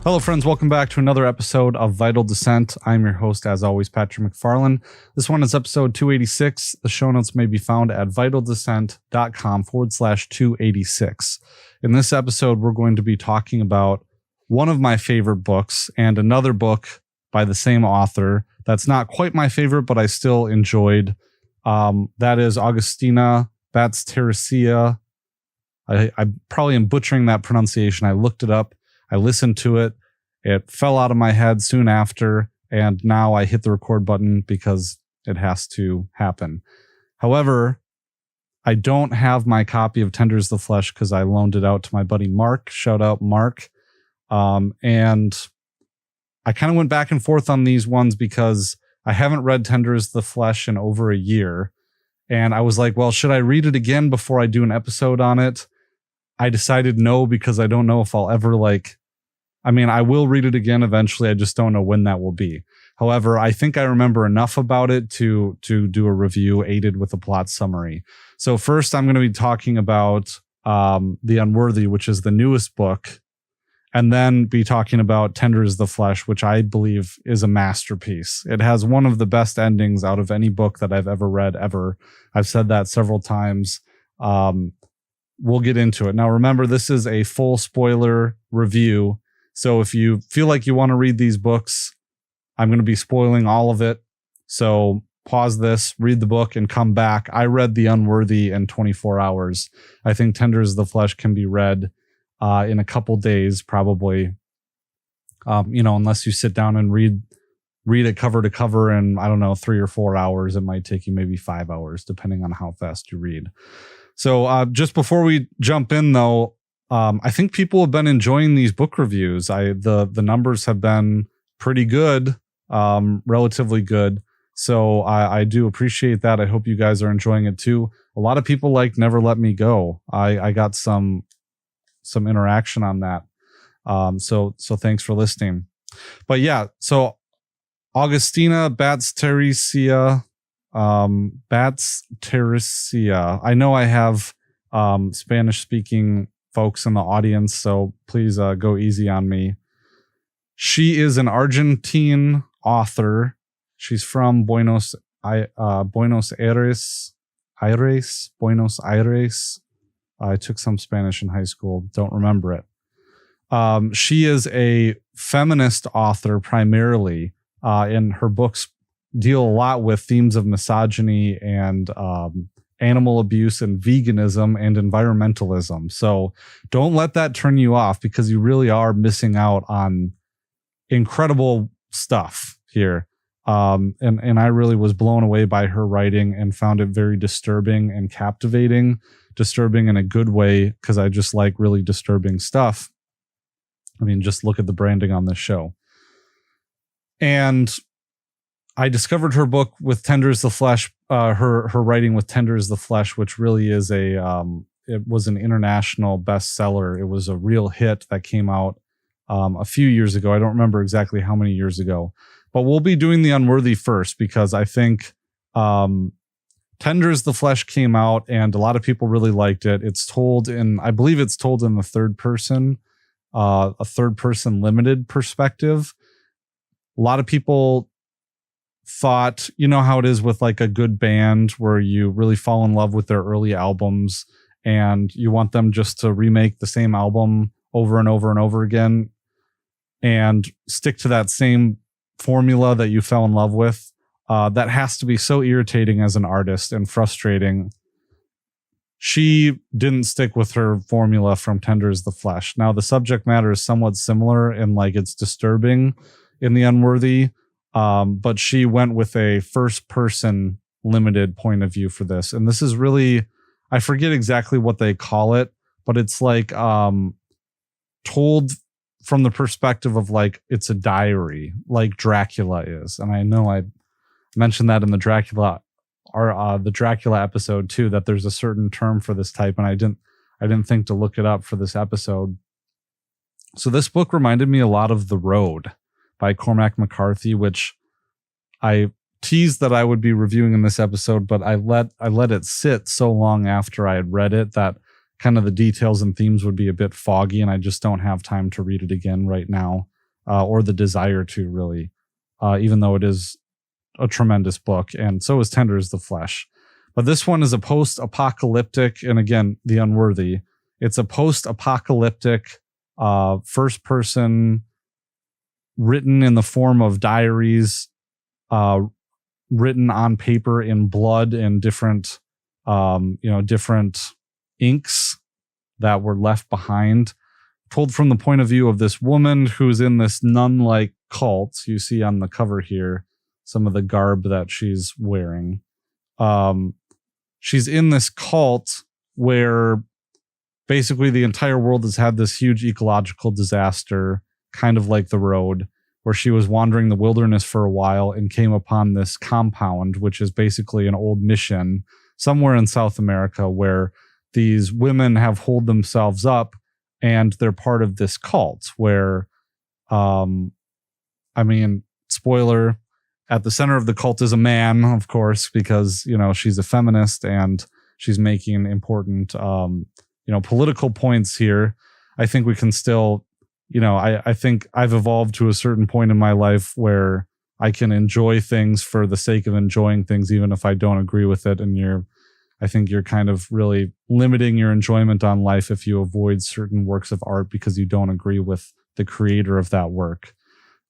Hello, friends. Welcome back to another episode of Vital Descent. I'm your host, as always, Patrick McFarlane. This one is episode 286. The show notes may be found at vitaldescent.com/286. In this episode, we're going to be talking about one of my favorite books and another book by the same author that's not quite my favorite, but I still enjoyed. That is Agustina, Bazterrica. I probably am butchering that pronunciation. I looked it up. I listened to it. It fell out of my head soon after, and now I hit the record button because it has to happen. However, I don't have my copy of Tender is the Flesh because I loaned it out to my buddy Mark. Shout out Mark. And I kind of went back and forth on these ones because I haven't read Tender is the Flesh in over a year. And I was like, well, should I read it again before I do an episode on it? I decided no, because I don't know if I'll ever I will read it again eventually. I just don't know when that will be. However, I think I remember enough about it to do a review aided with a plot summary. So first, I'm going to be talking about The Unworthy, which is the newest book, and then be talking about Tender is the Flesh, which I believe is a masterpiece. It has one of the best endings out of any book that I've ever read, ever. I've said that several times. We'll get into it. Now, remember, this is a full spoiler review. So if you feel like you want to read these books, I'm going to be spoiling all of it. So pause this, read the book, and come back. I read The Unworthy in 24 hours. I think Tender is the Flesh can be read in a couple days, probably. Unless you sit down and read it cover to cover in, 3 or 4 hours. It might take you maybe 5 hours, depending on how fast you read. So just before we jump in, though, I think people have been enjoying these book reviews. The numbers have been pretty good, relatively good. So I do appreciate that. I hope you guys are enjoying it too. A lot of people like Never Let Me Go. I got some interaction on that. So thanks for listening. But yeah, so Agustina Bazterrica. Bazterrica. I know I have Spanish speaking folks in the audience, so please go easy on me. She is an Argentine author. She's from Buenos Aires. I took some Spanish in high school. Don't remember it. She is a feminist author primarily, and her books deal a lot with themes of misogyny and animal abuse and veganism and environmentalism. So don't let that turn you off, because you really are missing out on incredible stuff here. And I really was blown away by her writing and found it very disturbing and captivating. Disturbing in a good way, because I just like really disturbing stuff. Just look at the branding on this show. And I discovered her book with Tender is the Flesh, her writing with Tender is the Flesh, which really is it was an international bestseller. It was a real hit that came out a few years ago. I don't remember exactly how many years ago, but we'll be doing The Unworthy first, because I think Tender is the Flesh came out and a lot of people really liked it. I believe it's told in the third person, a third person limited perspective. A lot of people thought, you know how it is with like a good band where you really fall in love with their early albums and you want them just to remake the same album over and over and over again and stick to that same formula that you fell in love with. That has to be so irritating as an artist and frustrating. She didn't stick with her formula from Tender is the Flesh. Now, the subject matter is somewhat similar and it's disturbing in The Unworthy. But she went with a first person limited point of view for this. And this is really, I forget exactly what they call it, but it's told from the perspective of it's a diary, like Dracula is. And I know I mentioned that in the Dracula episode too, that there's a certain term for this type. And I didn't think to look it up for this episode. So this book reminded me a lot of The Road by Cormac McCarthy, which I teased that I would be reviewing in this episode, but I let it sit so long after I had read it that kind of the details and themes would be a bit foggy, and I just don't have time to read it again right now. or the desire to really, even though it is a tremendous book, and so is Tender as the Flesh. But this one is a post-apocalyptic, and again, The Unworthy. It's a post-apocalyptic first person written in the form of diaries, written on paper in blood and different different inks that were left behind, told from the point of view of this woman who's in this nun-like cult. You see on the cover here some of the garb that she's wearing. She's in this cult where basically the entire world has had this huge ecological disaster, kind of like The Road, where she was wandering the wilderness for a while and came upon this compound, which is basically an old mission somewhere in South America, where these women have holed themselves up and they're part of this cult where, spoiler, at the center of the cult is a man, of course, because, she's a feminist and she's making important, political points here. I think we can still, I think I've evolved to a certain point in my life where I can enjoy things for the sake of enjoying things, even if I don't agree with it. And I think you're kind of really limiting your enjoyment on life if you avoid certain works of art because you don't agree with the creator of that work.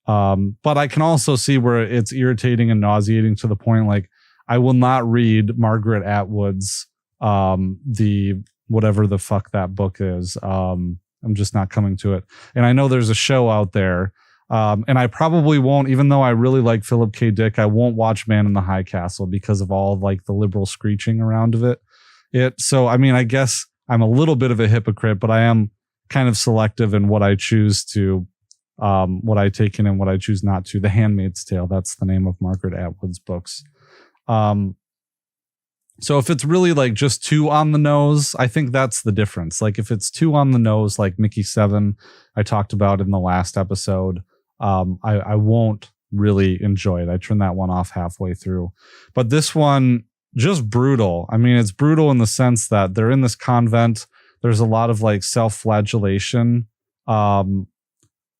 But I can also see where it's irritating and nauseating to the point, like, I will not read Margaret Atwood's, the whatever the fuck that book is. I'm just not coming to it. And I know there's a show out there, and I probably won't, even though I really like Philip K. Dick, I won't watch Man in the High Castle because of all like the liberal screeching around of it. So, I guess I'm a little bit of a hypocrite, but I am kind of selective in what I choose to, what I take in and what I choose not to. The Handmaid's Tale, that's the name of Margaret Atwood's books. So if it's really like just too on the nose, I think that's the difference. Like if it's too on the nose, like Mickey 7, I talked about in the last episode, I won't really enjoy it. I turn that one off halfway through. But this one, just brutal. It's brutal in the sense that they're in this convent. There's a lot of like self-flagellation. There's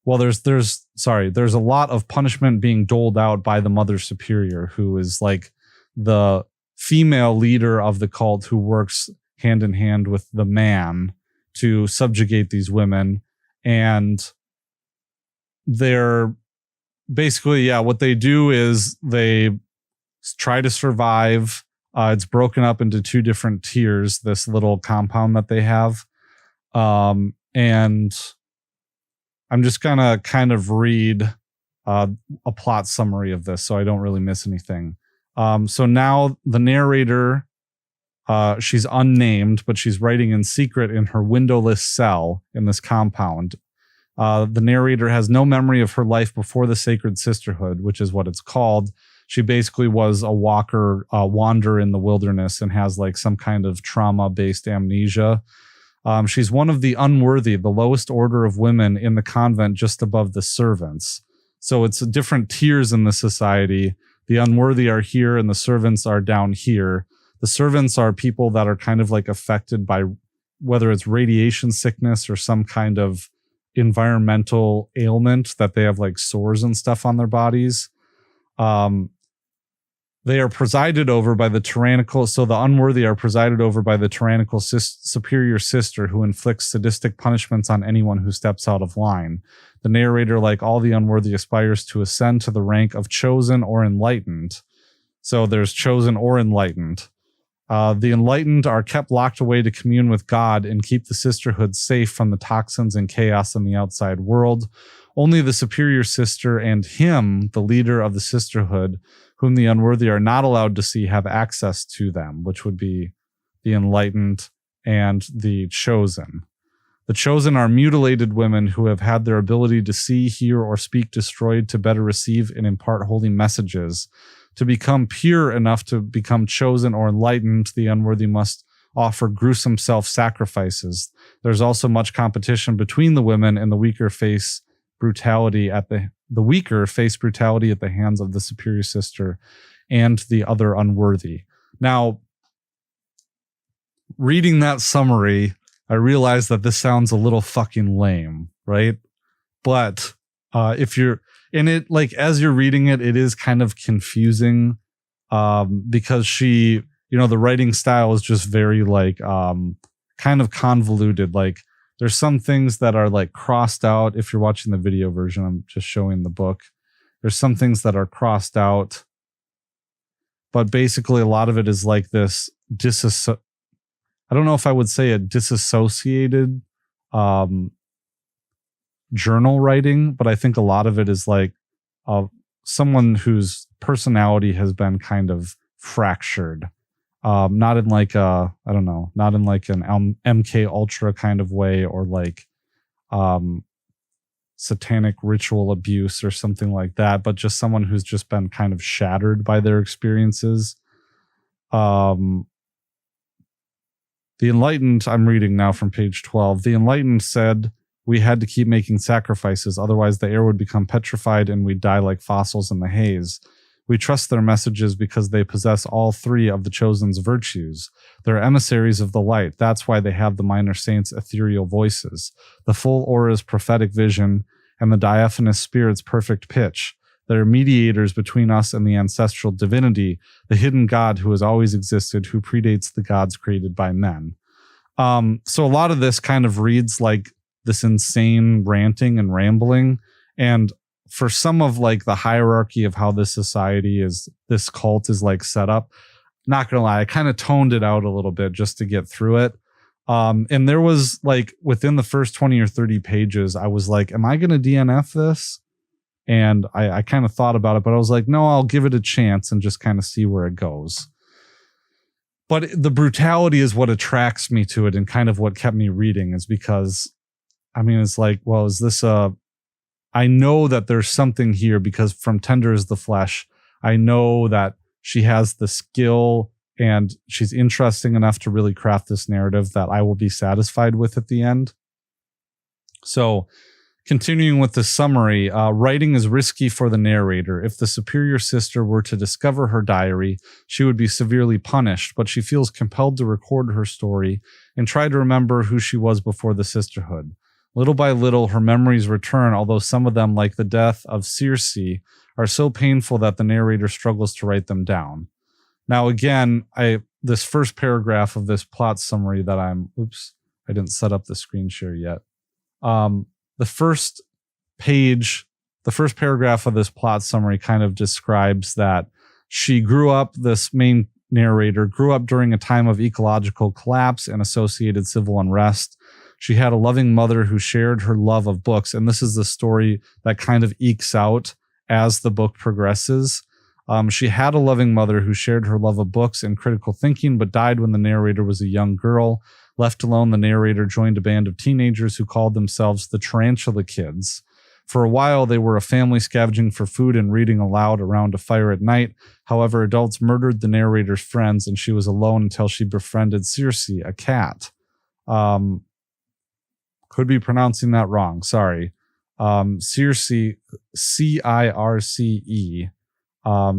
a lot of punishment being doled out by the Mother Superior, who is like the female leader of the cult who works hand in hand with the man to subjugate these women. And they're basically, what they do is they try to survive. It's broken up into 2 different tiers, this little compound that they have. And I'm just gonna kind of read a plot summary of this so I don't really miss anything. So now the narrator, she's unnamed, but she's writing in secret in her windowless cell in this compound. The narrator has no memory of her life before the Sacred Sisterhood, which is what it's called. She basically was a wanderer in the wilderness and has like some kind of trauma-based amnesia. She's one of the unworthy, the lowest order of women in the convent just above the servants. So it's different tiers in the society. The unworthy are here and the servants are down here. The servants are people that are kind of like affected by whether it's radiation sickness or some kind of environmental ailment that they have like sores and stuff on their bodies. They are presided over by the tyrannical. So the unworthy are presided over by the tyrannical superior sister who inflicts sadistic punishments on anyone who steps out of line. The narrator, like all the unworthy, aspires to ascend to the rank of chosen or enlightened. So there's chosen or enlightened. The enlightened are kept locked away to commune with God and keep the sisterhood safe from the toxins and chaos in the outside world. Only the superior sister and him, the leader of the sisterhood, whom the unworthy are not allowed to see, have access to them, which would be the enlightened and the chosen. The chosen are mutilated women who have had their ability to see, hear, or speak destroyed to better receive and impart holy messages. To become pure enough to become chosen or enlightened, the unworthy must offer gruesome self-sacrifices. There's also much competition between the women, and the weaker face brutality at the hands of the superior sister and the other unworthy. Now, reading that summary, I realized that this sounds a little fucking lame, right? But If you're in it, like as you're reading it, it is kind of confusing because she, the writing style is just very like kind of convoluted. Like there's some things that are like crossed out. If you're watching the video version, I'm just showing the book. There's some things that are crossed out, but basically a lot of it is like this I don't know if I would say a disassociated journal writing, but I think a lot of it is like someone whose personality has been kind of fractured. Not in like not in like an MK Ultra kind of way, or like satanic ritual abuse or something like that, but just someone who's just been kind of shattered by their experiences. The Enlightened, I'm reading now from page 12. The Enlightened said we had to keep making sacrifices, otherwise the air would become petrified and we'd die like fossils in the haze. We trust their messages because they possess all three of the Chosen's virtues. They're emissaries of the light. That's why they have the minor saints' ethereal voices, the full aura's prophetic vision, and the diaphanous spirit's perfect pitch. They're mediators between us and the ancestral divinity, the hidden God who has always existed, who predates the gods created by men. So a lot of this kind of reads like this insane ranting and rambling. And for some of like the hierarchy of how this society is, this cult is like set up, not gonna lie, I kind of toned it out a little bit just to get through it. And there was like within the first 20 or 30 pages, I was like, am I going to DNF this? And I kind of thought about it, but I was like, no, I'll give it a chance and just kind of see where it goes. But the brutality is what attracts me to it, and kind of what kept me reading, is because, I mean, it's like, well, is this I know that there's something here because from Tender is the Flesh, I know that she has the skill and she's interesting enough to really craft this narrative that I will be satisfied with at the end. So continuing with the summary, writing is risky for the narrator. If the superior sister were to discover her diary, she would be severely punished, but she feels compelled to record her story and try to remember who she was before the sisterhood. Little by little, her memories return, although some of them, like the death of Circe, are so painful that the narrator struggles to write them down. Now, again, this first paragraph of this plot summary that I didn't set up the screen share yet. The first paragraph of this plot summary kind of describes that this main narrator grew up during a time of ecological collapse and associated civil unrest. She had a loving mother who shared her love of books, and this is the story that kind of ekes out as the book progresses. She had a loving mother who shared her love of books and critical thinking, but died when the narrator was a young girl. Left alone, the narrator joined a band of teenagers who called themselves the Tarantula Kids. For a while, they were a family scavenging for food and reading aloud around a fire at night. However, adults murdered the narrator's friends, and she was alone until she befriended Circe, a cat. Could be pronouncing that wrong. Sorry. Circe, C-I-R-C-E.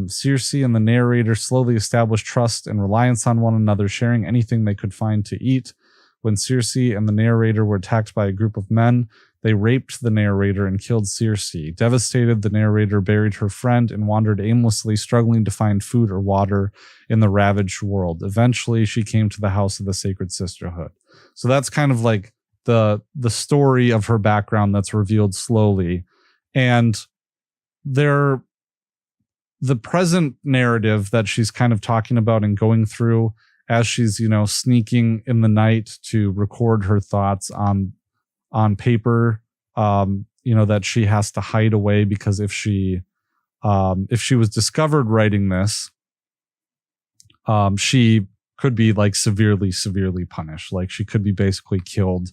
Circe and the narrator slowly established trust and reliance on one another, sharing anything they could find to eat. When Circe and the narrator were attacked by a group of men, they raped the narrator and killed Circe. Devastated, the narrator buried her friend and wandered aimlessly, struggling to find food or water in the ravaged world. Eventually, she came to the house of the Sacred Sisterhood. So that's kind of like the story of her background that's revealed slowly. And the present narrative that she's kind of talking about and going through as she's, sneaking in the night to record her thoughts on paper, that she has to hide away, because if she was discovered writing this, she could be like severely punished. Like she could be basically killed.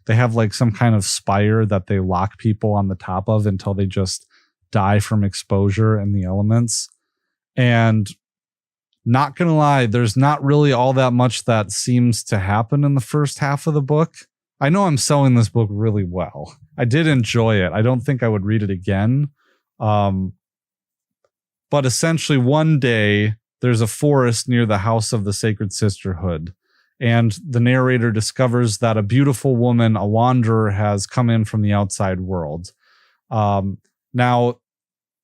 They have like some kind of spire that they lock people on the top of until they just die from exposure and the elements. And not gonna lie, there's not really all that much that seems to happen in the first half of the book. I know I'm selling this book really well. I did enjoy it. I don't think I would read it again. But essentially one day there's a forest near the house of the Sacred Sisterhood, and the narrator discovers that a beautiful woman, a wanderer, has come in from the outside world. Now,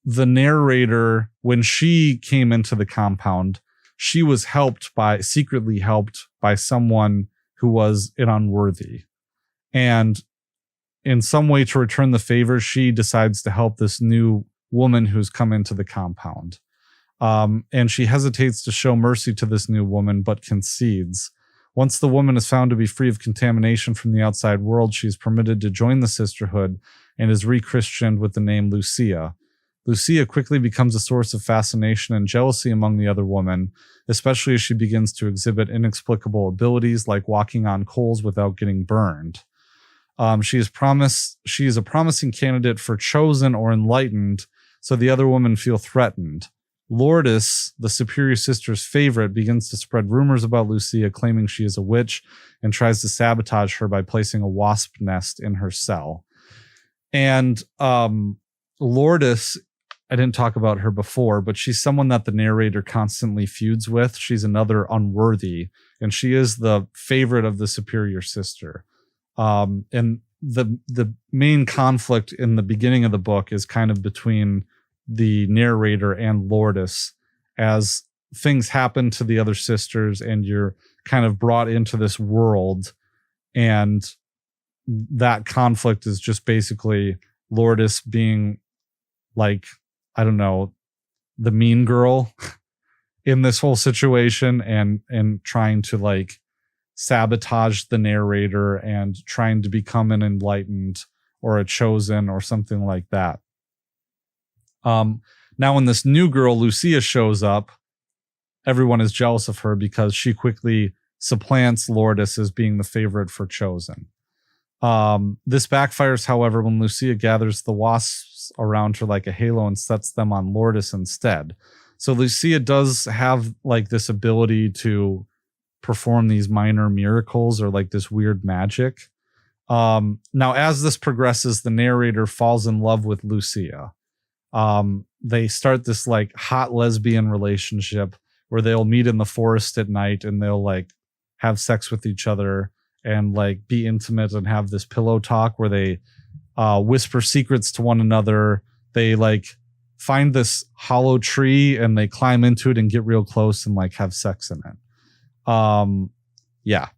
the narrator, when she came into the compound, she was secretly helped by someone who was an Unworthy. And in some way to return the favor, she decides to help this new woman who's come into the compound. And she hesitates to show mercy to this new woman, but concedes. Once the woman is found to be free of contamination from the outside world, she is permitted to join the sisterhood and is rechristened with the name Lucia. Lucia quickly becomes a source of fascination and jealousy among the other women, especially as she begins to exhibit inexplicable abilities like walking on coals without getting burned. She is a promising candidate for chosen or enlightened, so the other women feel threatened. Lourdes, the superior sister's favorite, begins to spread rumors about Lucia, claiming she is a witch, and tries to sabotage her by placing a wasp nest in her cell. And Lourdes, I didn't talk about her before, but she's someone that the narrator constantly feuds with. She's another Unworthy, and she is the favorite of the superior sister. And the main conflict in the beginning of the book is kind of between the narrator and Lourdes, as things happen to the other sisters and you're kind of brought into this world, and that conflict is just basically Lourdes being like, I don't know, the mean girl in this whole situation, and trying to like sabotage the narrator and trying to become an enlightened or a chosen or something like that. Now when this new girl, Lucia, shows up, everyone is jealous of her because she quickly supplants Lourdes as being the favorite for chosen. This backfires, however, when Lucia gathers the wasps around her like a halo and sets them on Lourdes instead. So Lucia does have like this ability to perform these minor miracles or like this weird magic. Now, as this progresses, the narrator falls in love with Lucia. They start this like hot lesbian relationship where they'll meet in the forest at night and they'll like have sex with each other and like be intimate and have this pillow talk where they whisper secrets to one another. They like find this hollow tree and they climb into it and get real close and like have sex in it. Yeah.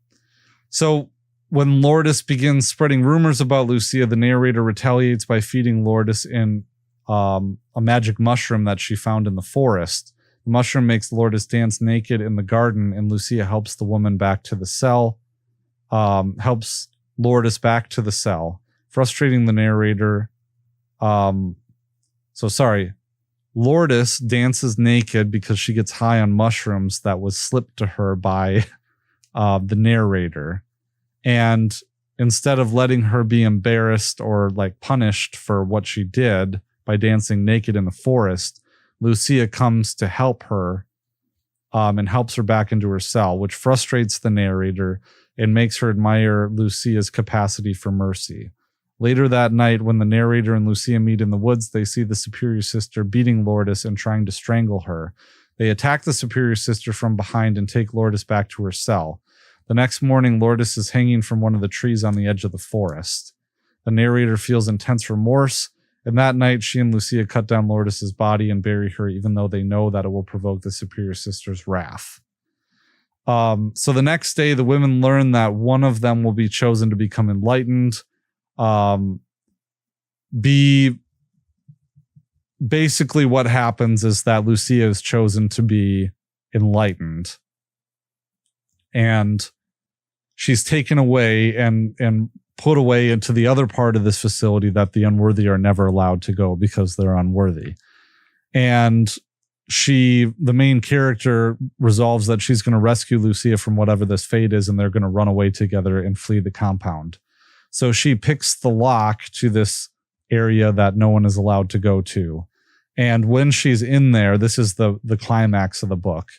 So when Lourdes begins spreading rumors about Lucia, the narrator retaliates by feeding Lourdes in a magic mushroom that she found in the forest. The mushroom makes Lourdes dance naked in the garden, and Lucia helps the woman back to the cell, helps Lourdes back to the cell, frustrating the narrator. Lourdes dances naked because she gets high on mushrooms that was slipped to her by the narrator. And instead of letting her be embarrassed or like punished for what she did by dancing naked in the forest, Lucia comes to help her and helps her back into her cell, which frustrates the narrator and makes her admire Lucia's capacity for mercy. Later that night, when the narrator and Lucia meet in the woods, they see the superior sister beating Lourdes and trying to strangle her. They attack the superior sister from behind and take Lourdes back to her cell. The next morning, Lourdes is hanging from one of the trees on the edge of the forest. The narrator feels intense remorse, and that night she and Lucia cut down Lourdes' body and bury her, even though they know that it will provoke the superior sister's wrath. So the next day, the women learn that one of them will be chosen to become enlightened. Basically what happens is that Lucia is chosen to be enlightened, and she's taken away and put away into the other part of this facility that the unworthy are never allowed to go because they're unworthy. And the main character, resolves that she's going to rescue Lucia from whatever this fate is, and they're going to run away together and flee the compound. So she picks the lock to this area that no one is allowed to go to. And when she's in there, this is the climax of the book.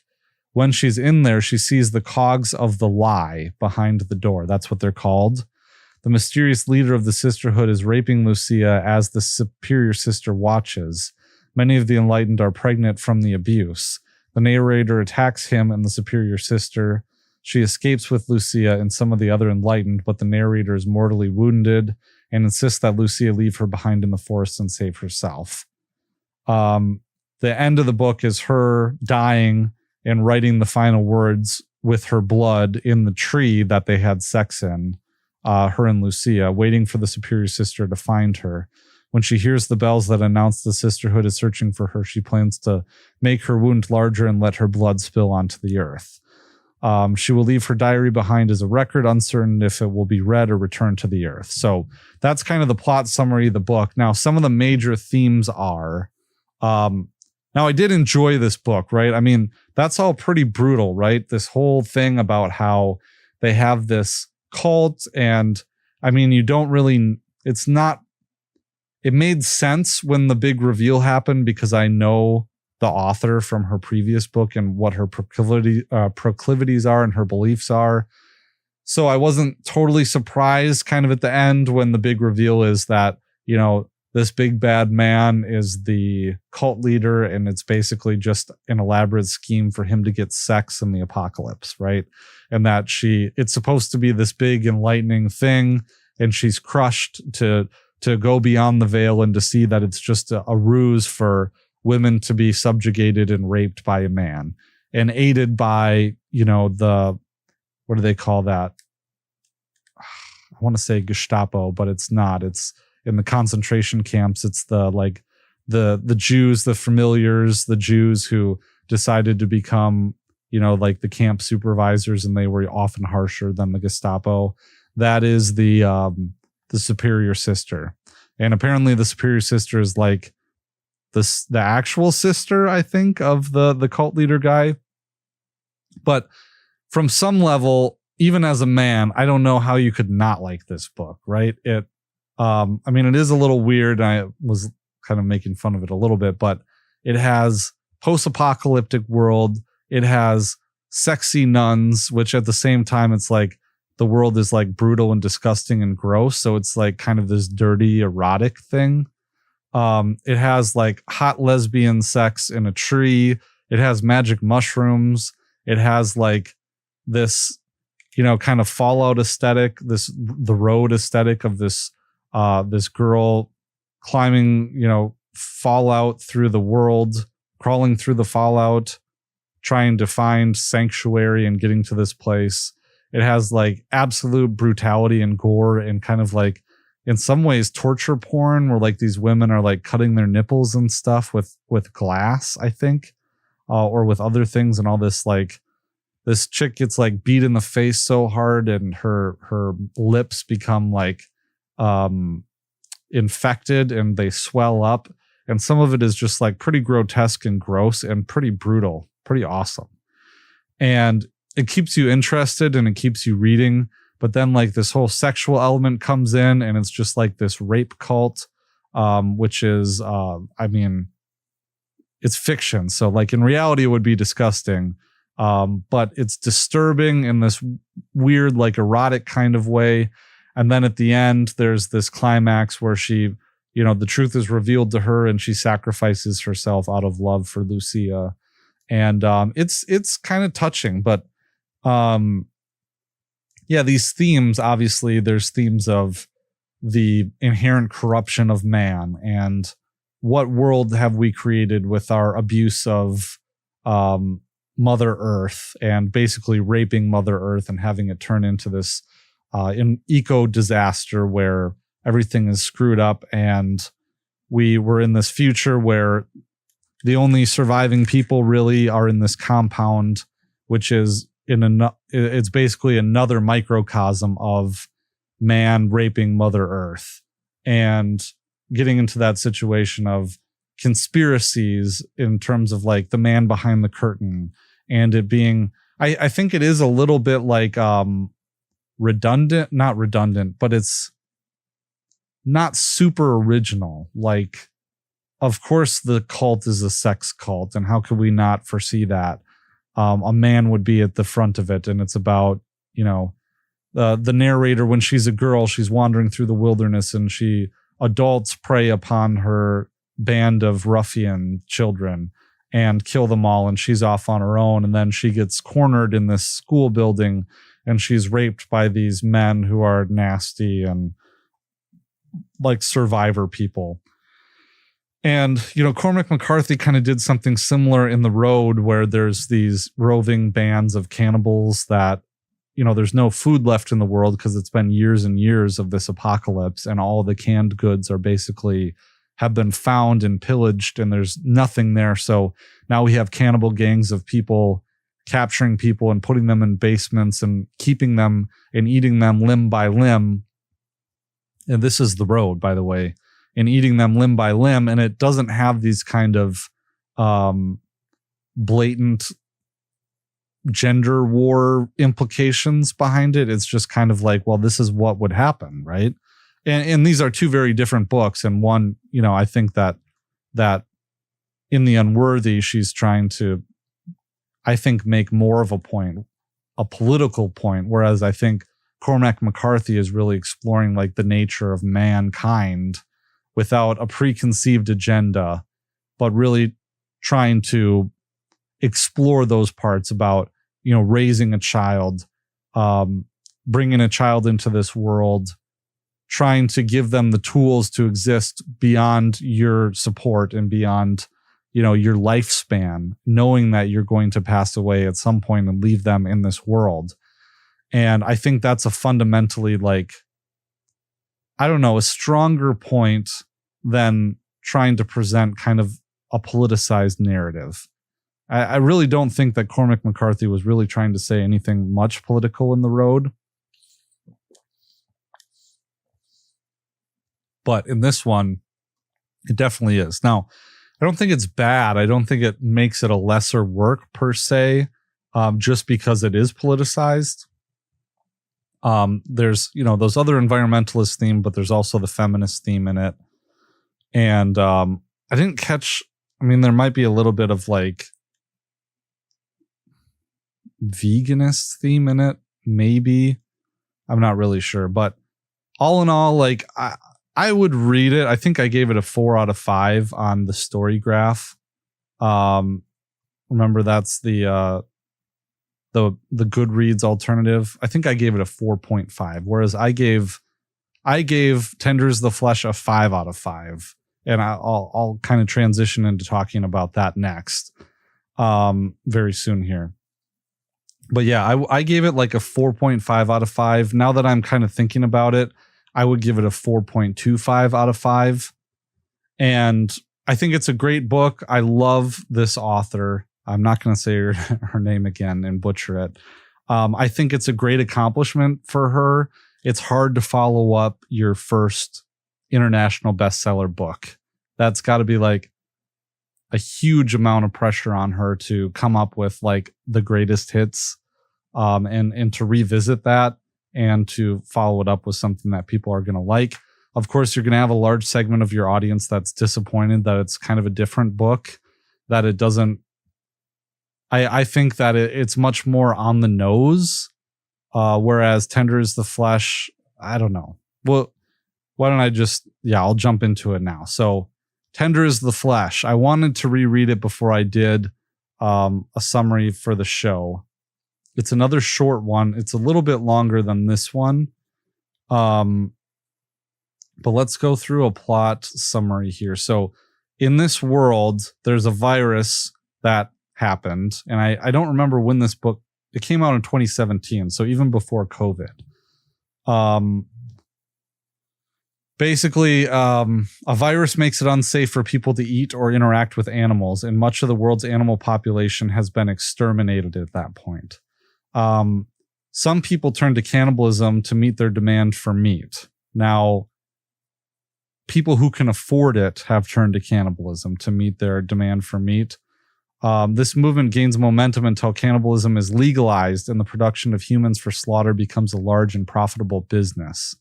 When she's in there, she sees the cogs of the lie behind the door. That's what they're called. The mysterious leader of the sisterhood is raping Lucia as the superior sister watches. Many of the enlightened are pregnant from the abuse. The narrator attacks him and the superior sister. She escapes with Lucia and some of the other enlightened, but the narrator is mortally wounded and insists that Lucia leave her behind in the forest and save herself. The end of the book is her dying and writing the final words with her blood in the tree that they had sex in, her and Lucia, waiting for the superior sister to find her. When she hears the bells that announce the sisterhood is searching for her, she plans to make her wound larger and let her blood spill onto the earth. She will leave her diary behind as a record, uncertain if it will be read or returned to the earth. So that's kind of the plot summary of the book. Now, some of the major themes are, now I did enjoy this book, right? I mean, that's all pretty brutal, right? This whole thing about how they have this cult, and I mean, you don't really, it's not, it made sense when the big reveal happened because I know the author from her previous book and what her proclivities are and her beliefs are. So I wasn't totally surprised kind of at the end when the big reveal is that, you know, this big bad man is the cult leader and it's basically just an elaborate scheme for him to get sex in the apocalypse, right? And that it's supposed to be this big enlightening thing, and she's crushed to go beyond the veil and to see that it's just a ruse for women to be subjugated and raped by a man, and aided by, you know, what do they call that? I want to say Gestapo, but it's not. It's in the concentration camps. It's the Jews, the familiars, the Jews who decided to become, you know, like the camp supervisors, and they were often harsher than the Gestapo. That is the superior sister. And apparently the superior sister is like the actual sister, I think, of the cult leader guy. But from some level, even as a man, I don't know how you could not like this book, right? I mean, it is a little weird. I was kind of making fun of it a little bit, but it has post-apocalyptic world. It has sexy nuns, which at the same time, it's like the world is like brutal and disgusting and gross. So it's like kind of this dirty, erotic thing. It has like hot lesbian sex in a tree. It has magic mushrooms. It has like this, you know, kind of Fallout aesthetic, the road aesthetic of this girl climbing, you know, fallout through the world, crawling through the fallout, trying to find sanctuary and getting to this place. It has like absolute brutality and gore and kind of like, in some ways, torture porn, where like these women are like cutting their nipples and stuff with glass, I think, or with other things, and all this, like this chick gets like beat in the face so hard and her lips become like infected and they swell up, and some of it is just like pretty grotesque and gross and pretty brutal, pretty awesome. And it keeps you interested and it keeps you reading. But then like this whole sexual element comes in, and it's just like this rape cult, which is, I mean, it's fiction. So like in reality, it would be disgusting. But it's disturbing in this weird, like erotic kind of way. And then at the end, there's this climax where she, you know, the truth is revealed to her and she sacrifices herself out of love for Lucia. And it's kind of touching, but yeah, these themes, obviously, there's themes of the inherent corruption of man and what world have we created with our abuse of Mother Earth and basically raping Mother Earth and having it turn into this eco disaster where everything is screwed up, and we were in this future where the only surviving people really are in this compound, which is it's basically another microcosm of man raping Mother Earth, and getting into that situation of conspiracies in terms of like the man behind the curtain, and it being, I think it is a little bit like not redundant, but it's not super original. Like, of course the cult is a sex cult, and how could we not foresee that? A man would be at the front of it, and it's about, you know, the narrator, when she's a girl, she's wandering through the wilderness, and adults prey upon her band of ruffian children, and kill them all, and she's off on her own. And then she gets cornered in this school building, and she's raped by these men who are nasty and like survivor people. And, Cormac McCarthy kind of did something similar in The Road, where there's these roving bands of cannibals that, there's no food left in the world because it's been years and years of this apocalypse, and all the canned goods are basically have been found and pillaged, and there's nothing there. So now we have cannibal gangs of people capturing people and putting them in basements and keeping them and eating them limb by limb. And this is The Road, by the way, and eating them limb by limb. And it doesn't have these kind of blatant gender war implications behind it. It's just kind of like, well, this is what would happen, right? And these are two very different books. And one, I think that in The Unworthy, she's trying to, I think, make more of a point, a political point, whereas I think Cormac McCarthy is really exploring like the nature of mankind without a preconceived agenda, but really trying to explore those parts about, raising a child, bringing a child into this world, trying to give them the tools to exist beyond your support and beyond, your lifespan, knowing that you're going to pass away at some point and leave them in this world. And I think that's a fundamentally a stronger point than trying to present kind of a politicized narrative. I really don't think that Cormac McCarthy was really trying to say anything much political in The Road. But in this one, it definitely is. Now, I don't think it's bad. I don't think it makes it a lesser work per se, just because it is politicized. There's, those other environmentalist theme, but there's also the feminist theme in it. And I didn't catch, there might be a little bit of veganist theme in it, maybe. I'm not really sure. But all in all, I would read it. I think I gave it a 4 out of 5 on the story graph. Remember, that's the Goodreads alternative. I think I gave it a 4.5, whereas I gave Tender is the Flesh a 5 out of 5. And I'll kind of transition into talking about that next, very soon here. But yeah, I gave it like a 4.5 out of 5. Now that I'm kind of thinking about it, I would give it a 4.25 out of 5. And I think it's a great book. I love this author. I'm not going to say her name again and butcher it. I think it's a great accomplishment for her. It's hard to follow up your first international bestseller book. That's got to be like a huge amount of pressure on her to come up with like the greatest hits, and to revisit that and to follow it up with something that people are going to like. Of course, you're going to have a large segment of your audience that's disappointed that it's kind of a different book, that it doesn't. I think that it's much more on the nose, whereas Tender is the Flesh, I don't know. Well, why don't I I'll jump into it now. So Tender is the Flesh. I wanted to reread it before I did a summary for the show. It's another short one. It's a little bit longer than this one. But let's go through a plot summary here. So in this world, there's a virus that happened. And I don't remember when this book, it came out in 2017. So even before COVID. Basically, a virus makes it unsafe for people to eat or interact with animals. And much of the world's animal population has been exterminated at that point. Some people turn to cannibalism to meet their demand for meat. Now, people who can afford it have turned to cannibalism to meet their demand for meat. This movement gains momentum until cannibalism is legalized and the production of humans for slaughter becomes a large and profitable business.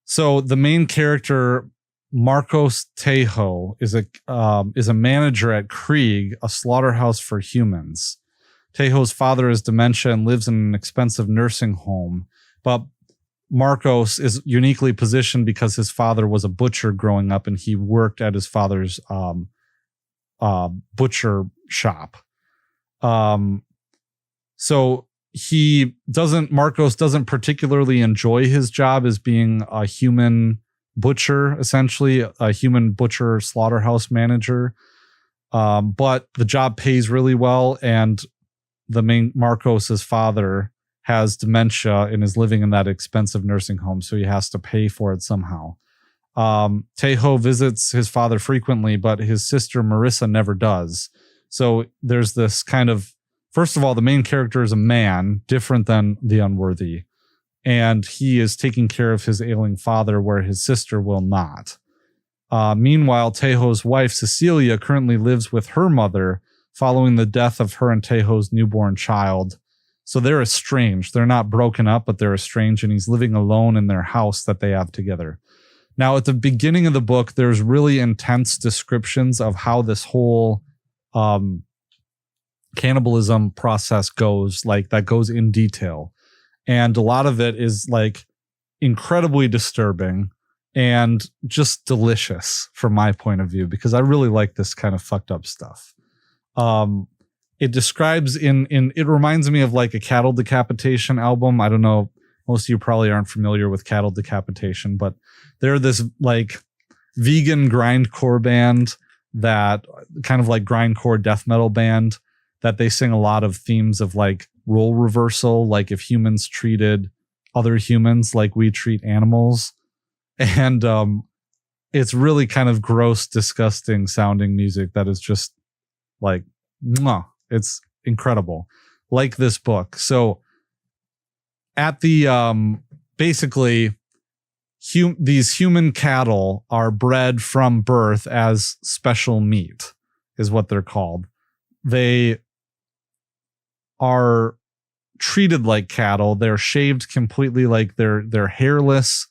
So the main character, Marcos Tejo, is a manager at Krieg, a slaughterhouse for humans. Tejo's father has dementia and lives in an expensive nursing home, but Marcos is uniquely positioned because his father was a butcher growing up and he worked at his father's butcher shop. So Marcos doesn't particularly enjoy his job as being a human butcher, essentially a human butcher slaughterhouse manager. But the job pays really well, and the main Marcos's father has dementia and is living in that expensive nursing home, so he has to pay for it somehow. Tejo visits his father frequently, but his sister Marissa never does. So there's this kind of, first of all, the main character is a man, different than the Unworthy, and he is taking care of his ailing father where his sister will not. Meanwhile, Tejo's wife, Cecilia, currently lives with her mother following the death of her and Tejo's newborn child. So they're estranged. They're not broken up, but they're estranged, and he's living alone in their house that they have together. Now, at the beginning of the book, there's really intense descriptions of how this whole cannibalism process goes, like that goes in detail. And a lot of it is like incredibly disturbing and just delicious from my point of view, because I really like this kind of fucked up stuff. It describes it reminds me of like a cattle decapitation album. I don't know. Most of you probably aren't familiar with cattle decapitation, but they're this like vegan grindcore band that kind of like grindcore death metal band that they sing a lot of themes of like role reversal, like if humans treated other humans like we treat animals. And it's really kind of gross, disgusting sounding music that is just like, mwah, it's incredible. Like this book. So at the basically these human cattle are bred from birth as special meat is what they're called. They are treated like cattle. They're shaved completely, like they're hairless.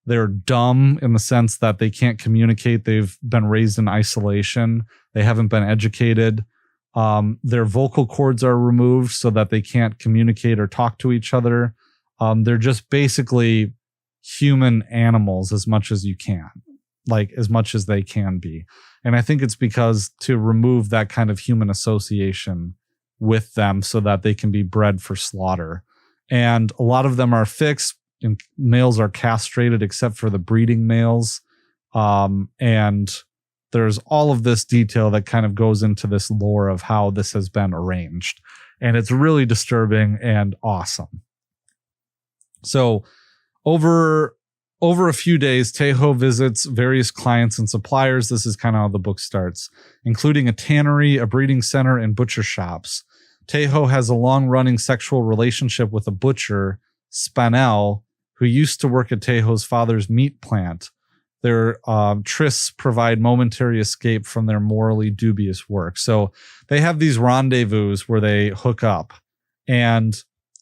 They're dumb in the sense that they can't communicate. They've been raised in isolation. They haven't been educated. Their vocal cords are removed so that they can't communicate or talk to each other. They're just basically human animals as much as you can, like as much as they can be. And I think it's because to remove that kind of human association with them so that they can be bred for slaughter. And a lot of them are fixed, and males are castrated except for the breeding males. And there's all of this detail that kind of goes into this lore of how this has been arranged. And it's really disturbing and awesome. So over a few days, Tejo visits various clients and suppliers. This is kind of how the book starts, including a tannery, a breeding center, and butcher shops. Tejo has a long-running sexual relationship with a butcher, Spanel, who used to work at Tejo's father's meat plant. Their trysts provide momentary escape from their morally dubious work. So they have these rendezvous where they hook up. And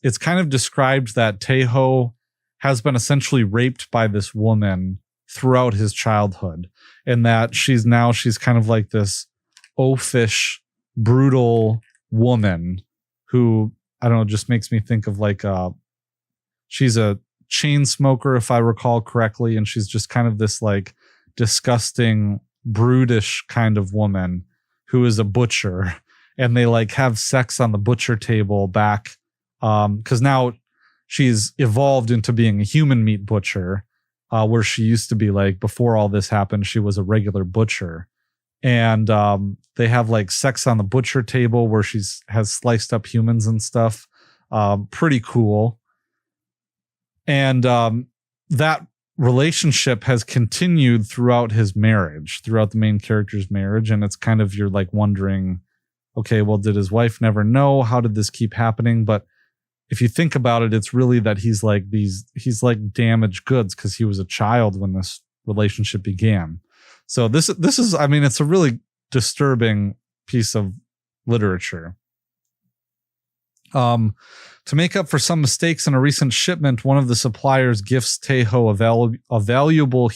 it's kind of described that Tejo has been essentially raped by this woman throughout his childhood. And that she's kind of like this oafish, brutal woman who, I don't know, just makes me think of like she's a chain smoker, if I recall correctly, and she's just kind of this like disgusting, brutish kind of woman who is a butcher, and they like have sex on the butcher table back because now she's evolved into being a human meat butcher, where she used to be like, before all this happened, she was a regular butcher. And they have like sex on the butcher table where has sliced up humans and stuff. Pretty cool. And that relationship has continued throughout his marriage, throughout the main character's marriage. And it's kind of, you're like wondering, okay, well, did his wife never know? How did this keep happening? But if you think about it, it's really that he's like damaged goods because he was a child when this relationship began. So this is, I mean, it's a really disturbing piece of literature. To make up for some mistakes in a recent shipment, one of the suppliers gifts Tejo a valuable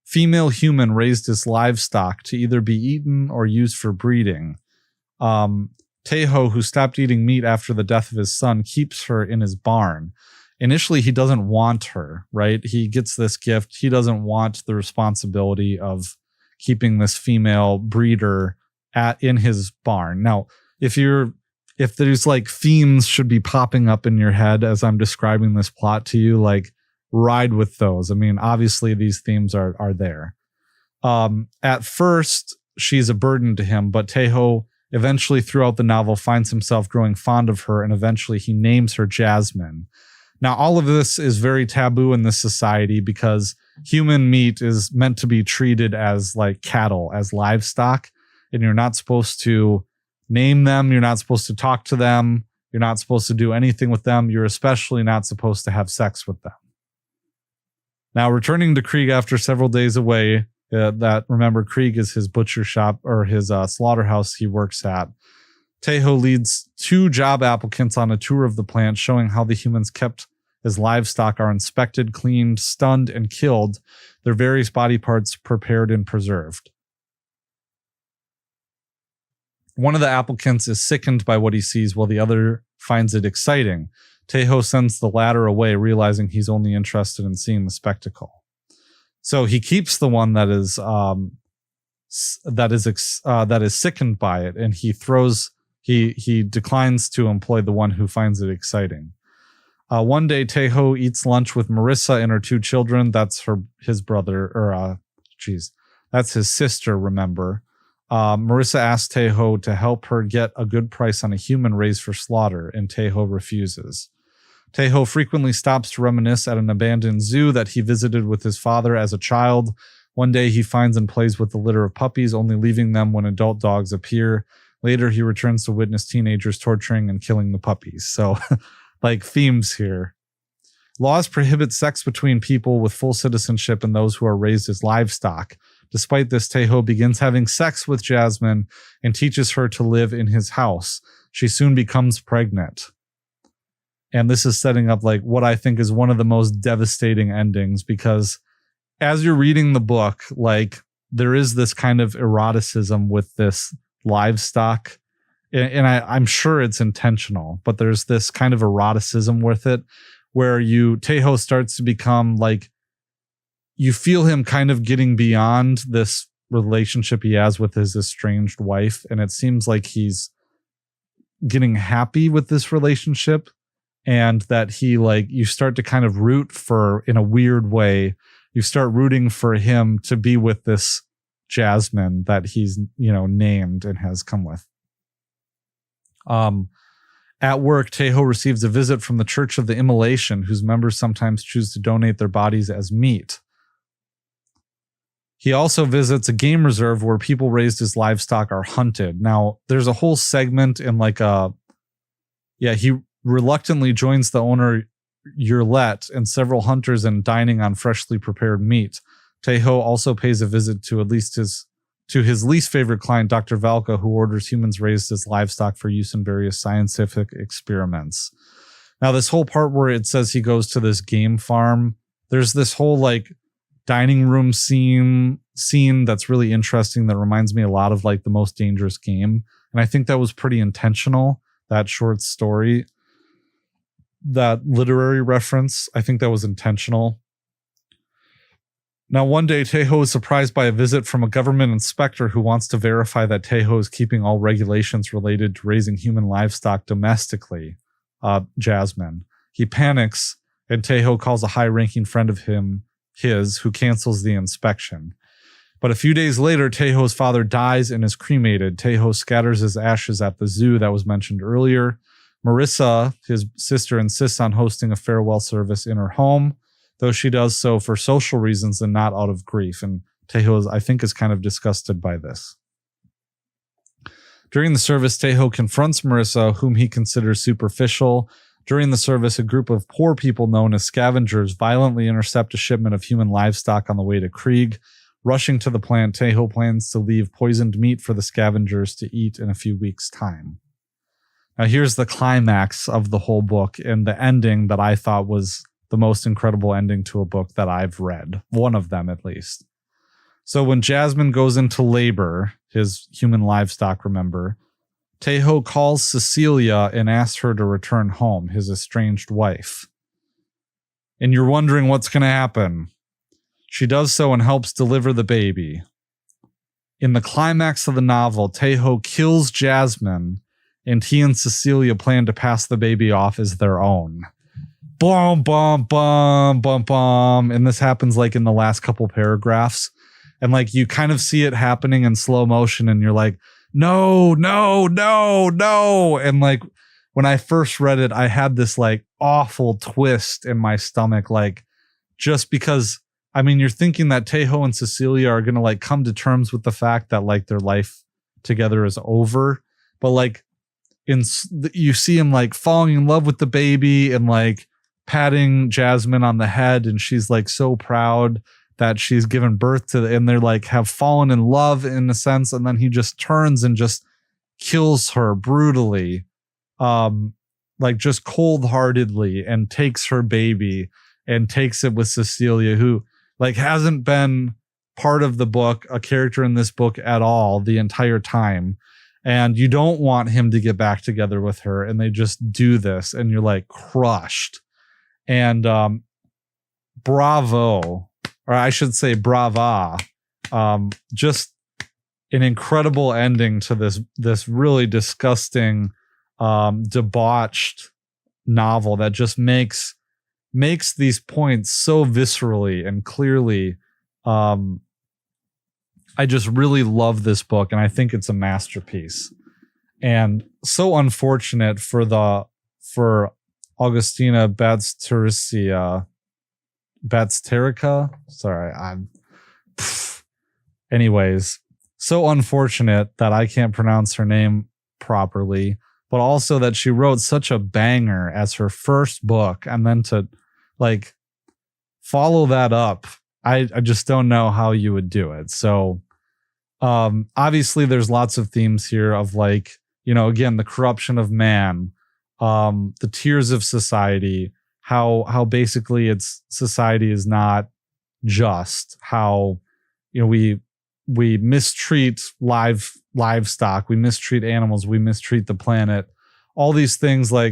female human raised as livestock to either be eaten or used for breeding. Tejo, who stopped eating meat after the death of his son, keeps her in his barn. Initially, he doesn't want her, right? He gets this gift. He doesn't want the responsibility of keeping this female breeder in his barn. Now, if there's like themes should be popping up in your head as I'm describing this plot to you, like ride with those. I mean, obviously these themes are there. At first, she's a burden to him, but Tejo eventually throughout the novel finds himself growing fond of her, and eventually he names her Jasmine. Now, all of this is very taboo in this society because human meat is meant to be treated as like cattle, as livestock, and you're not supposed to name them. You're not supposed to talk to them. You're not supposed to do anything with them. You're especially not supposed to have sex with them. Now, returning to Krieg after several days away, remember, Krieg is his butcher shop or his slaughterhouse he works at. Tejo leads 2 job applicants on a tour of the plant, showing how the humans kept as livestock are inspected, cleaned, stunned, and killed, their various body parts prepared and preserved. One of the applicants is sickened by what he sees, while the other finds it exciting. Tejo sends the latter away, realizing he's only interested in seeing the spectacle. So he keeps the one that is sickened by it, and he declines to employ the one who finds it exciting. One day, Tejo eats lunch with Marissa and her 2 children. That's his brother, that's his sister. Remember, Marissa asks Tejo to help her get a good price on a human raised for slaughter, and Tejo refuses. Tejo frequently stops to reminisce at an abandoned zoo that he visited with his father as a child. One day he finds and plays with a litter of puppies, only leaving them when adult dogs appear. Later he returns to witness teenagers torturing and killing the puppies. So, like themes here. Laws prohibit sex between people with full citizenship and those who are raised as livestock. Despite this, Tejo begins having sex with Jasmine and teaches her to live in his house. She soon becomes pregnant. And this is setting up like what I think is one of the most devastating endings, because as you're reading the book, like there is this kind of eroticism with this livestock. And I'm sure it's intentional, but there's this kind of eroticism with it where Tejo starts to become like, you feel him kind of getting beyond this relationship he has with his estranged wife. And it seems like he's getting happy with this relationship, and that you start to kind of root for, in a weird way, you start rooting for him to be with this Jasmine that he's, named and has come with. At work, Tejo receives a visit from the Church of the Immolation, whose members sometimes choose to donate their bodies as meat. He also visits a game reserve where people raised as livestock are hunted. Now, there's a whole segment in he reluctantly joins the owner Yurlet and several hunters in dining on freshly prepared meat. Tejo also pays a visit to his least favorite client, Dr. Valka, who orders humans raised as livestock for use in various scientific experiments. Now, this whole part where it says he goes to this game farm, there's this whole dining room scene that's really interesting that reminds me a lot of The Most Dangerous Game. And I think that was pretty intentional, that short story. That literary reference, I think that was intentional. Now, one day, Tejo is surprised by a visit from a government inspector who wants to verify that Tejo is keeping all regulations related to raising human livestock domestically, Jasmine. He panics, and Tejo calls a high-ranking friend of his, who cancels the inspection. But a few days later, Tejo's father dies and is cremated. Tejo scatters his ashes at the zoo that was mentioned earlier. Marissa, his sister, insists on hosting a farewell service in her home, though she does so for social reasons and not out of grief. And Tejo, I think, is kind of disgusted by this. During the service, Tejo confronts Marissa, whom he considers superficial. During the service, a group of poor people known as scavengers violently intercept a shipment of human livestock on the way to Krieg. Rushing to the plant, Tejo plans to leave poisoned meat for the scavengers to eat in a few weeks' time. Now, here's the climax of the whole book and the ending that I thought was the most incredible ending to a book that I've read. One of them, at least. So when Jasmine goes into labor, his human livestock, remember, Tejo calls Cecilia and asks her to return home, his estranged wife. And you're wondering what's going to happen. She does so and helps deliver the baby. in the climax of the novel, Tejo kills Jasmine, and he and Cecilia plan to pass the baby off as their own. Boom, boom, boom, boom, boom. And this happens like in the last couple paragraphs. And like you kind of see it happening in slow motion, and you're like, no, no, no, no. And like when I first read it, I had this like awful twist in my stomach, like just because, I mean, you're thinking that Tejo and Cecilia are going to like come to terms with the fact that like their life together is over. But like you see him like falling in love with the baby and like patting Jasmine on the head. And she's like so proud that she's given birth to, and they're like have fallen in love in a sense. And then he just turns and just kills her brutally, like just cold-heartedly, and takes her baby and takes it with Cecilia, who like hasn't been part of the book, a character in this book at all the entire time. And you don't want him to get back together with her, and they just do this, and you're like crushed. And bravo, or I should say brava, just an incredible ending to this really disgusting, debauched novel that just makes these points so viscerally and clearly. I just really love this book, and I think it's a masterpiece. And so unfortunate for Agustina Bazterrica. Sorry, anyways, so unfortunate that I can't pronounce her name properly, but also that she wrote such a banger as her first book, and then to like follow that up, I just don't know how you would do it. So obviously there's lots of themes here of like, you know, again, the corruption of man, the tears of society, how basically society is not just, how, you know, we mistreat livestock, we mistreat animals, we mistreat the planet, all these things. I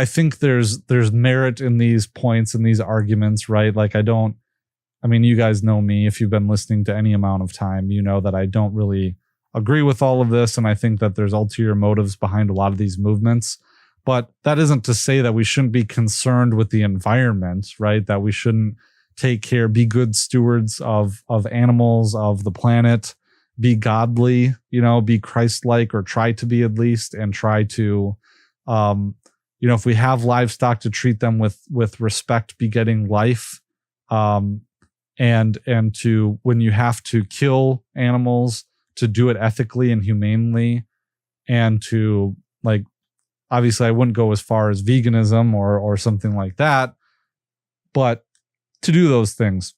think there's merit in these points and these arguments, right? Like I mean, you guys know me. If you've been listening to any amount of time, you know that I don't really agree with all of this. And I think that there's ulterior motives behind a lot of these movements. But that isn't to say that we shouldn't be concerned with the environment, right? That we shouldn't take care, be good stewards of animals, of the planet, be godly, you know, be Christ-like, or try to be at least, and try to, you know, if we have livestock, to treat them with respect, begetting life. And to, when you have to kill animals, to do it ethically and humanely, and to like, obviously I wouldn't go as far as veganism or something like that, but to do those things.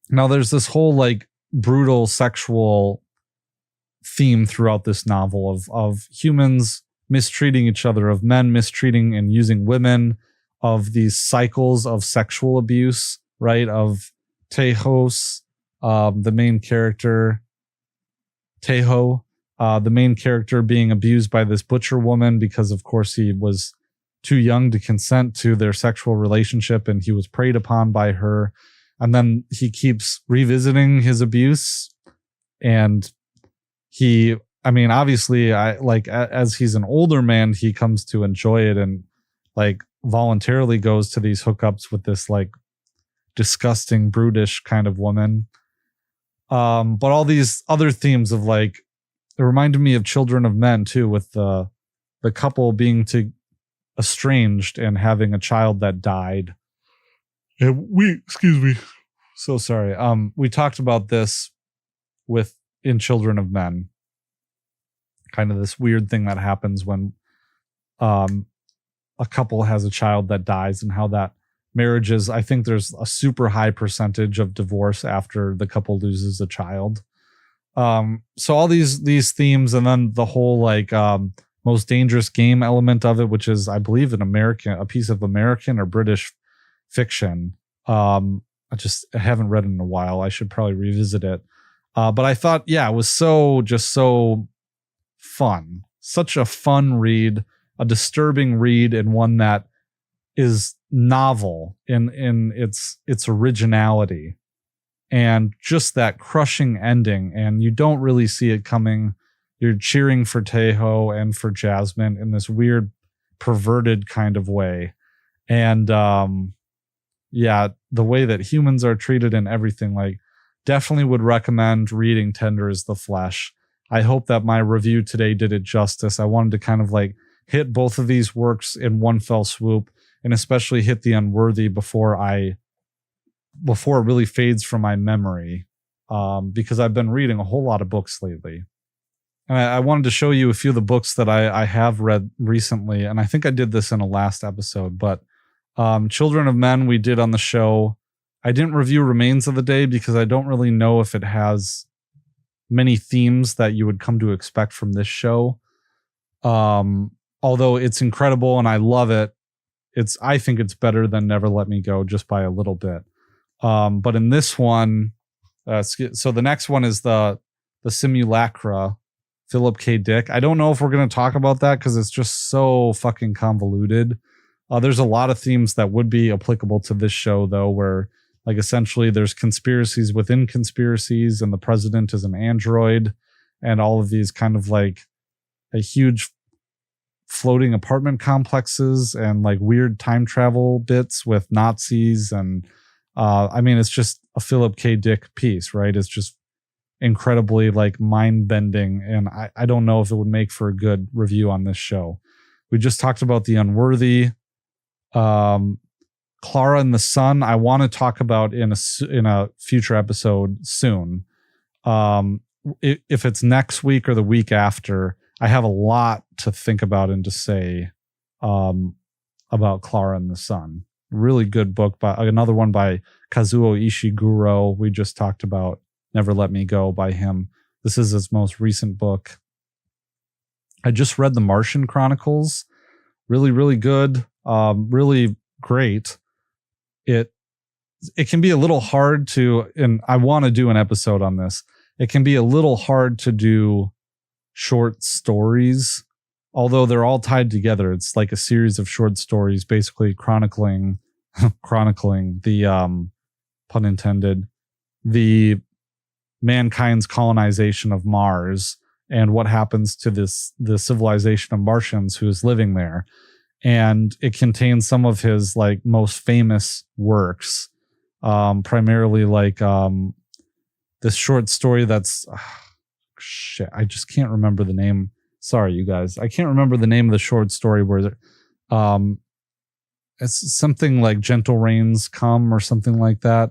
Now there's this whole like brutal sexual theme throughout this novel of humans mistreating each other, of men mistreating and using women, of these cycles of sexual abuse, right? Of Tejo, the main character, the main character being abused by this butcher woman because, of course, he was too young to consent to their sexual relationship, and he was preyed upon by her. And then he keeps revisiting his abuse, and obviously, as he's an older man, he comes to enjoy it and like voluntarily goes to these hookups with this like disgusting, brutish kind of woman. But all these other themes of like, it reminded me of Children of Men too, with the couple being estranged and having a child that died. And excuse me, so sorry. We talked about this in Children of Men, kind of this weird thing that happens when a couple has a child that dies, and how that marriages, I think there's a super high percentage of divorce after the couple loses a child. So all these themes, and then the whole like most dangerous game element of it, which is, I believe, a piece of American or British fiction. I haven't read it in a while. I should probably revisit it. But I thought, yeah, it was so fun, such a fun read, a disturbing read, and one that is novel in its originality. and just that crushing ending, and you don't really see it coming. You're cheering for Tejo and for Jasmine in this weird perverted kind of way. And yeah, the way that humans are treated and everything, like, definitely would recommend reading Tender is the Flesh. I hope that my review today did it justice. I wanted to kind of like hit both of these works in one fell swoop, and especially hit the Unworthy before it really fades from my memory, because I've been reading a whole lot of books lately. And I wanted to show you a few of the books that I have read recently, and I think I did this in a last episode, but Children of Men we did on the show. I didn't review Remains of the Day because I don't really know if it has many themes that you would come to expect from this show. Although it's incredible and I love it, I think it's better than Never Let Me Go just by a little bit. But in this one, so the next one is the Simulacra, Philip K. Dick. I don't know if we're going to talk about that because it's just so fucking convoluted. There's a lot of themes that would be applicable to this show, though, where like essentially there's conspiracies within conspiracies and the president is an android and all of these kind of like a huge floating apartment complexes and like weird time travel bits with Nazis. And I mean, it's just a Philip K. Dick piece, right? It's just incredibly like mind bending. And I don't know if it would make for a good review on this show. We just talked about the Unworthy. Clara and the Sun, I want to talk about in a future episode soon. If it's next week or the week after, I have a lot to think about and to say about Clara and the Sun. Really good book, by another one by Kazuo Ishiguro. We just talked about Never Let Me Go by him. This is his most recent book. I just read The Martian Chronicles. Really, really good. Really great. It can be a little hard to, and I want to do an episode on this. It can be a little hard to do short stories, although they're all tied together. It's like a series of short stories, basically chronicling the pun intended, the mankind's colonization of Mars and what happens to the civilization of Martians who is living there. And it contains some of his like most famous works, primarily like this short story that's shit. I just can't remember the name. Sorry, you guys. I can't remember the name of the short story where it's something like Gentle Rains Come or something like that.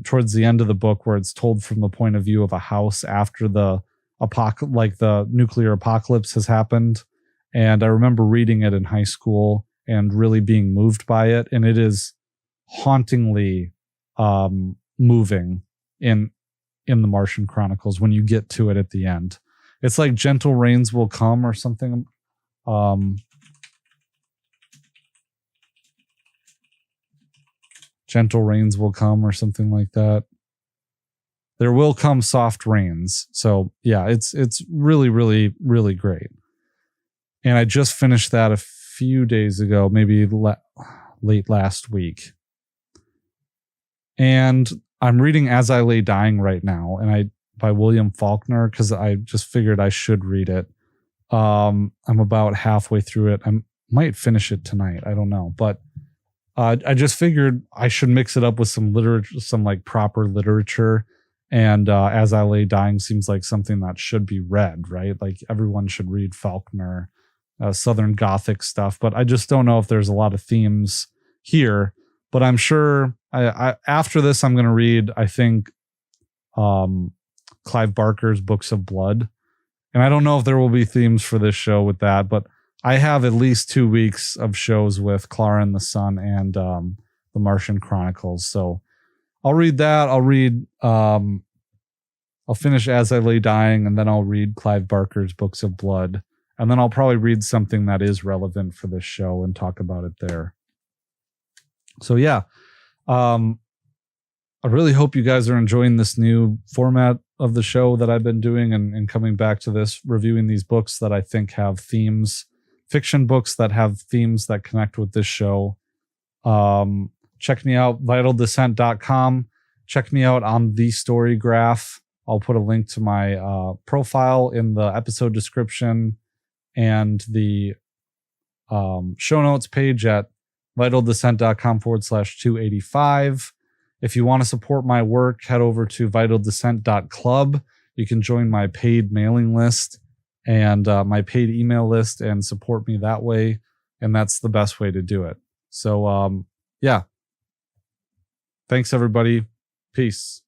Towards the end of the book, where it's told from the point of view of a house after the the nuclear apocalypse has happened. And I remember reading it in high school and really being moved by it. And it is hauntingly moving in the Martian Chronicles when you get to it at the end. It's like Gentle Rains Will Come or something. Gentle Rains Will Come or something like that. There will come soft rains. So yeah, it's really, really, really great. And I just finished that a few days ago, maybe late last week. And I'm reading As I Lay Dying right now, and by William Faulkner, because I just figured I should read it. I'm about halfway through it. I might finish it tonight. I don't know, but I just figured I should mix it up with some literature, some like proper literature. And As I Lay Dying seems like something that should be read, right? Like everyone should read Faulkner. Southern Gothic stuff, but I just don't know if there's a lot of themes here. But I'm sure after this, I'm going to read, I think, Clive Barker's Books of Blood. And I don't know if there will be themes for this show with that, but I have at least 2 weeks of shows with Clara and the Sun and The Martian Chronicles. So I'll read that. I'll finish As I Lay Dying, and then I'll read Clive Barker's Books of Blood. And then I'll probably read something that is relevant for this show and talk about it there. So yeah, I really hope you guys are enjoying this new format of the show that I've been doing and coming back to this, reviewing these books that I think have themes, fiction books that have themes that connect with this show. Check me out, vitaldescent.com. check me out on the Story Graph. I'll put a link to my profile in the episode description and the show notes page at vitaldescent.com/285. If you want to support my work, head over to vitaldescent.club. You can join my paid mailing list and my paid email list and support me that way. And that's the best way to do it. So, yeah. Thanks, everybody. Peace.